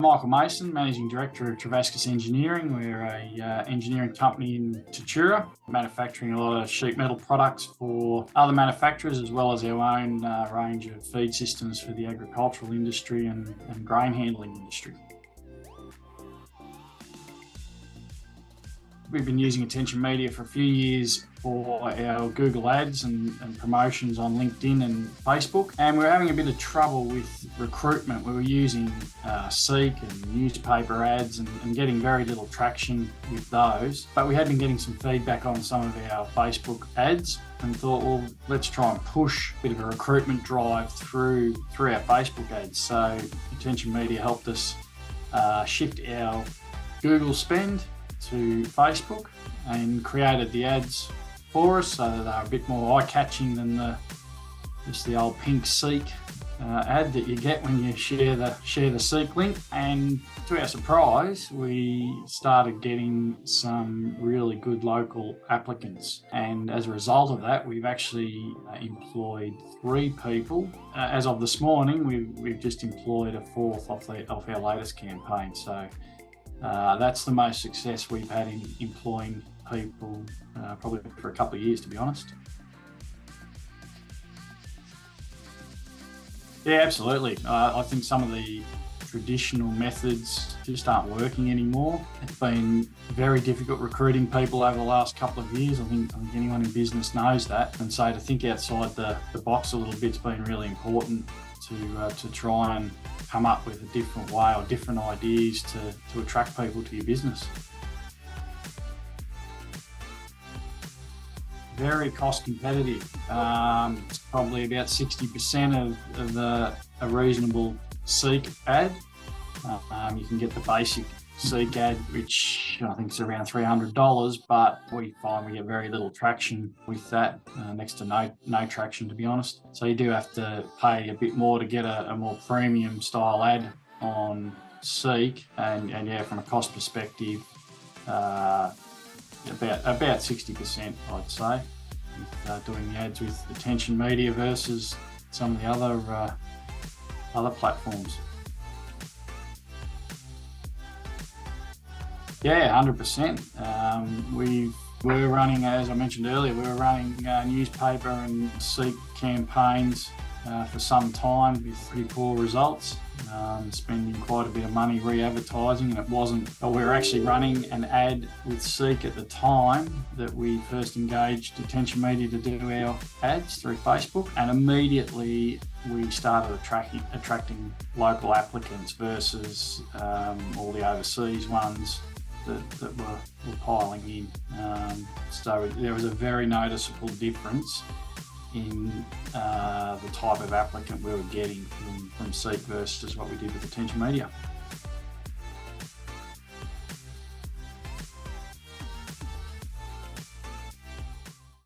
Michael Mason, Managing Director of Trevaskis Engineering. We're a engineering company in Tatura, manufacturing a lot of sheet metal products for other manufacturers, as well as our own range of feed systems for the agricultural industry and grain handling industry. We've been using Attention Media for a few years for our Google ads and promotions on LinkedIn and Facebook, and we're having a bit of trouble with recruitment. We were using Seek and newspaper ads and getting very little traction with those, but we had been getting some feedback on some of our Facebook ads and thought, well, let's try and push a bit of a recruitment drive through our Facebook ads. So Attention Media helped us shift our Google spend to Facebook and created the ads for us so that they're a bit more eye-catching than just the old pink Seek ad that you get when you share the Seek link. And to our surprise, we started getting some really good local applicants, and as a result of that, we've actually employed 3 people. As of this morning, we've just employed a 4th off our latest campaign. So that's the most success we've had in employing people probably for a couple of years, to be honest. Yeah, absolutely. I think some of the traditional methods just aren't working anymore. It's been very difficult recruiting people over the last couple of years. I think anyone in business knows that. And so to think outside the box a little bit's been really important to try and come up with a different way or different ideas to attract people to your business. Very cost competitive. It's probably about 60% of a reasonable Seek ad. You can get the basic Seek ad, which I think is around $300, but we find we get very little traction with that, next to no traction, to be honest. So you do have to pay a bit more to get a more premium style ad on Seek, and yeah, from a cost perspective, about 60%, I'd say, with doing the ads with Attention Media versus some of the other platforms. Yeah, 100%. We're running, as I mentioned earlier, we were running newspaper and Seek campaigns for some time with pretty poor results, spending quite a bit of money re-advertising, and we were actually running an ad with Seek at the time that we first engaged Attention Media to do our ads through Facebook, and immediately we started attracting local applicants versus all the overseas ones that were piling in. So there was a very noticeable difference in the type of applicant we were getting from Seek versus what we did with Attention Media.